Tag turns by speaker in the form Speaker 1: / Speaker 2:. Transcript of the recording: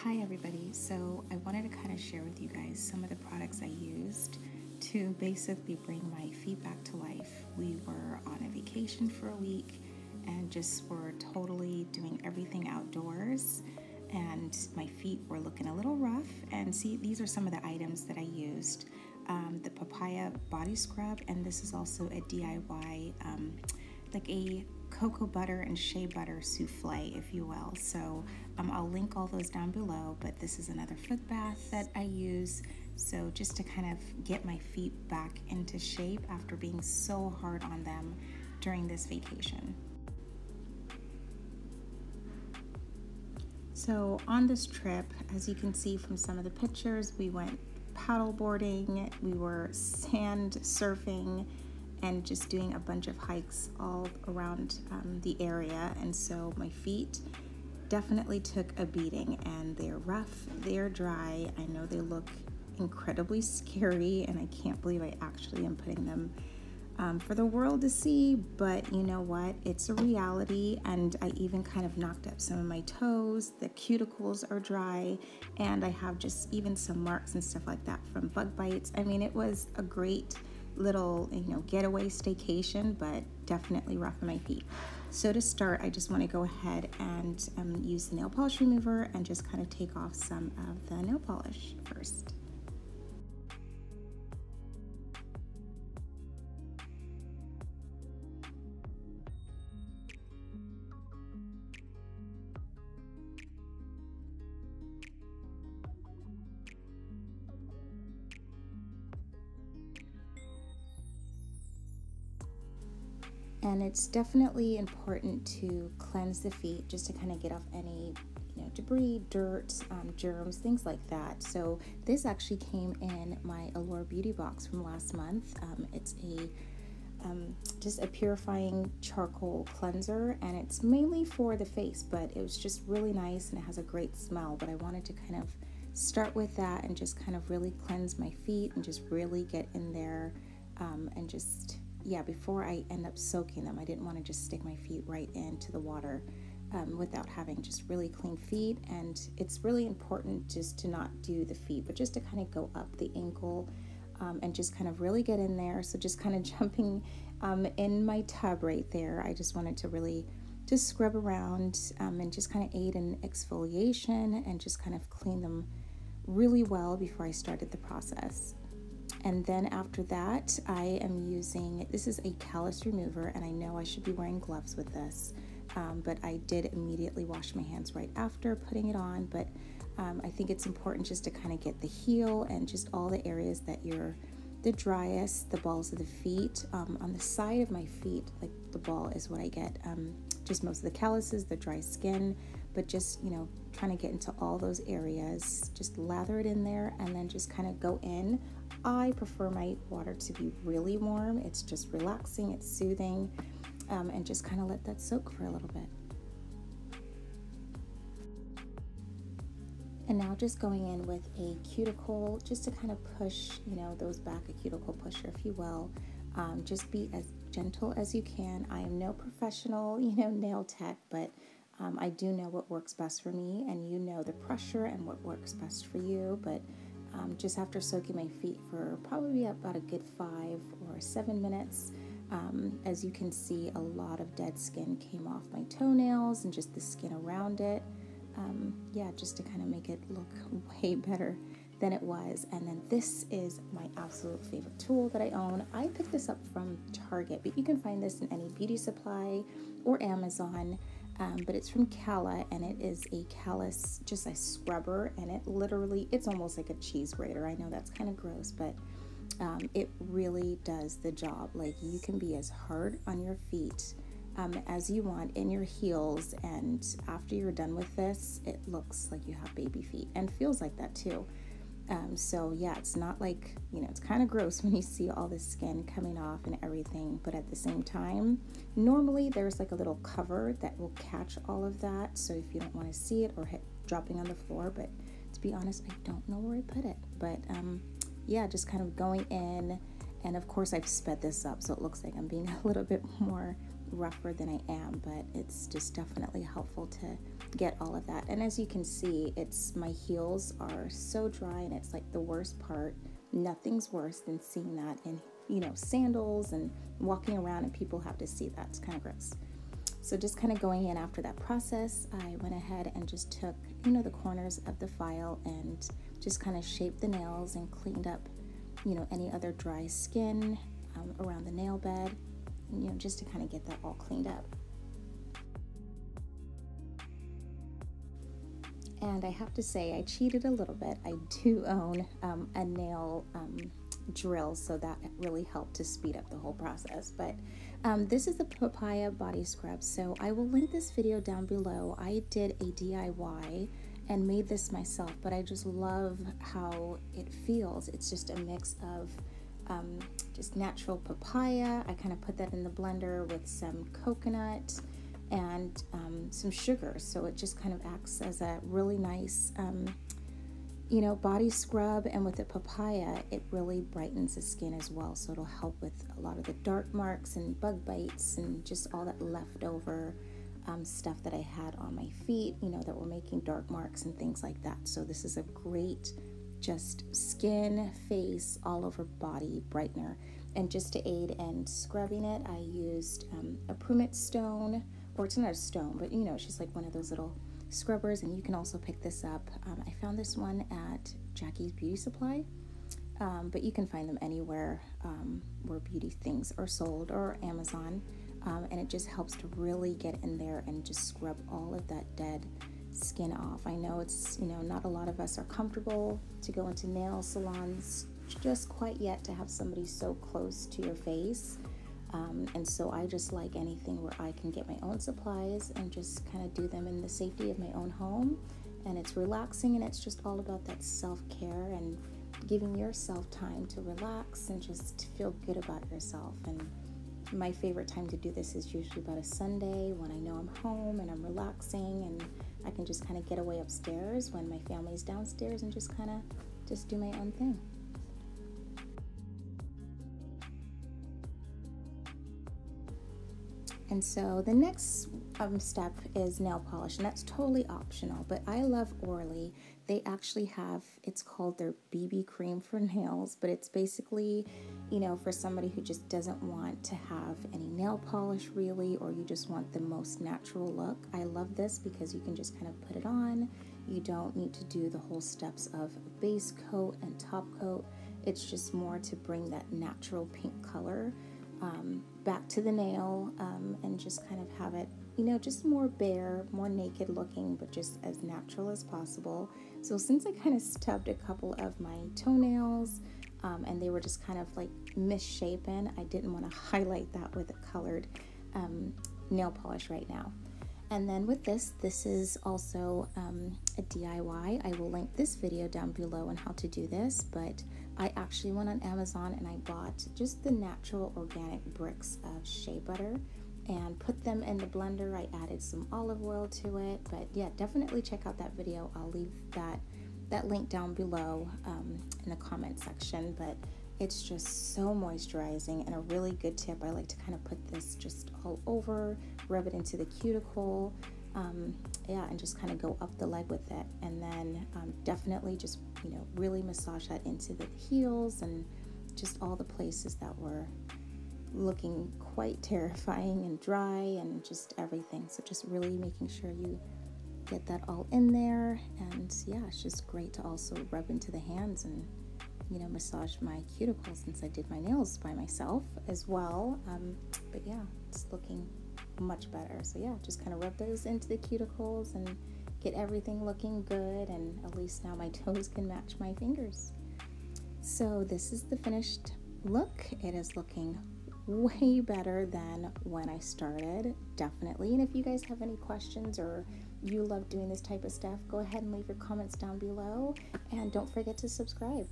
Speaker 1: Hi everybody, so I wanted to kind of share with you guys some of the products I used to basically bring my feet back to life. We were on a vacation for a week and just were totally doing everything outdoors, and my feet were looking a little rough. And see, these are some of the items that I used. The Papaya body scrub, and this is also a DIY, like a cocoa butter and shea butter souffle, if you will. So I'll link all those down below, but this is another foot bath that I use. So just to kind of get my feet back into shape after being so hard on them during this vacation. So on this trip, as you can see from some of the pictures, we went paddle boarding, we were sand surfing, and just doing a bunch of hikes all around the area. And so my feet definitely took a beating, and they're rough, they're dry. I know they look incredibly scary, and I can't believe I actually am putting them for the world to see, but you know what? It's a reality, and I even kind of knocked up some of my toes. The cuticles are dry, and I have just even some marks and stuff like that from bug bites. I mean, it was a great little, getaway staycation, but definitely rough on my feet. So to start, I just want to go ahead and use the nail polish remover and just kind of take off some of the nail polish first. And it's definitely important to cleanse the feet just to kind of get off any debris, dirt, germs, things like that. So this actually came in my Allure Beauty box from last month. It's a just a purifying charcoal cleanser, and it's mainly for the face, but it was just really nice and it has a great smell. But I wanted to kind of start with that and just kind of really cleanse my feet and just really get in there and just before I end up soaking them. I didn't want to just stick my feet right into the water without having just really clean feet. And it's really important just to not do the feet, but just to kind of go up the ankle and just kind of really get in there. So just kind of jumping in my tub right there, I just wanted to really just scrub around and just kind of aid in exfoliation and just kind of clean them really well before I started the process. And then after that, I am using, this is a callus remover, and I know I should be wearing gloves with this, but I did immediately wash my hands right after putting it on. But I think it's important just to kind of get the heel and just all the areas that you're the driest, the balls of the feet. On the side of my feet, like the ball is what I get, just most of the calluses, the dry skin, but just, trying to get into all those areas, just lather it in there and then just kind of go in. I prefer my water to be really warm. It's just relaxing, it's soothing, and just kind of let that soak for a little bit. And now just going in with a cuticle, just to kind of push, those back, a cuticle pusher, if you will. Just be as gentle as you can. I am no professional, nail tech, but I do know what works best for me, and the pressure and what works best for you. But just after soaking my feet for probably about a good 5 or 7 minutes, as you can see, a lot of dead skin came off my toenails and just the skin around it. Just to kind of make it look way better than it was. And then this is my absolute favorite tool that I own. I picked this up from Target, but you can find this in any beauty supply or Amazon. But it's from Cala, and it is a callus, just a scrubber, and it's almost like a cheese grater. I know that's kind of gross, but it really does the job. Like, you can be as hard on your feet as you want in your heels, and after you're done with this, it looks like you have baby feet and feels like that too. It's not like, it's kind of gross when you see all this skin coming off and everything, but at the same time, normally there's like a little cover that will catch all of that, so if you don't want to see it or dropping on the floor, but to be honest, I don't know where I put it. But just kind of going in, and of course I've sped this up so it looks like I'm being a little bit more rougher than I am, but it's just definitely helpful to get all of that. And as you can see, my heels are so dry, and it's like the worst part. Nothing's worse than seeing that in, sandals and walking around and people have to see that. It's kind of gross. So just kind of going in after that process, I went ahead and just took, the corners of the file and just kind of shaped the nails and cleaned up, any other dry skin around the nail bed, just to kind of get that all cleaned up. And I have to say, I cheated a little bit. I do own a nail drill, so that really helped to speed up the whole process. But this is the Papaya body scrub, so I will link this video down below. I did a DIY and made this myself, but I just love how it feels. It's just a mix of just natural papaya. I kind of put that in the blender with some coconut and some sugar, so it just kind of acts as a really nice body scrub. And with the papaya, it really brightens the skin as well, so it'll help with a lot of the dark marks and bug bites and just all that leftover stuff that I had on my feet, that were making dark marks and things like that. So this is a great just skin, face, all over body brightener. And just to aid in scrubbing it, I used a pumice stone, or it's not a stone, but it's just like one of those little scrubbers, and you can also pick this up. I found this one at Jackie's Beauty Supply, but you can find them anywhere where beauty things are sold, or Amazon, and it just helps to really get in there and just scrub all of that dead skin off. I know it's, not a lot of us are comfortable to go into nail salons just quite yet to have somebody so close to your face. And so I just like anything where I can get my own supplies and just kind of do them in the safety of my own home. And it's relaxing, and it's just all about that self-care and giving yourself time to relax and just feel good about yourself. And my favorite time to do this is usually about a Sunday when I know I'm home and I'm relaxing, and I can just kind of get away upstairs when my family's downstairs and just do my own thing. And so the next step is nail polish, and that's totally optional, but I love Orly. They actually have, it's called their BB cream for nails, but it's basically, for somebody who just doesn't want to have any nail polish really, or you just want the most natural look. I love this because you can just kind of put it on. You don't need to do the whole steps of base coat and top coat. It's just more to bring that natural pink color back to the nail, and just kind of have it, just more bare, more naked looking, but just as natural as possible. So since I kind of stubbed a couple of my toenails, and they were just kind of like misshapen, I didn't want to highlight that with a colored nail polish right now. And then with this is also a DIY. I will link this video down below on how to do this, but I actually went on Amazon and I bought just the natural organic bricks of shea butter and put them in the blender. I added some olive oil to it, but yeah, definitely check out that video. I'll leave that link down below in the comment section, but it's just so moisturizing and a really good tip. I like to kind of put this just all over, rub it into the cuticle, and just kind of go up the leg with it. And then definitely just, really massage that into the heels and just all the places that were looking quite terrifying and dry and just everything. So just really making sure you get that all in there. And yeah, it's just great to also rub into the hands and massage my cuticles since I did my nails by myself as well. But yeah, it's looking much better. So yeah, just kind of rub those into the cuticles and get everything looking good, and at least now my toes can match my fingers. So this is the finished look. It is looking way better than when I started, definitely. And if you guys have any questions or you love doing this type of stuff, go ahead and leave your comments down below, and don't forget to subscribe.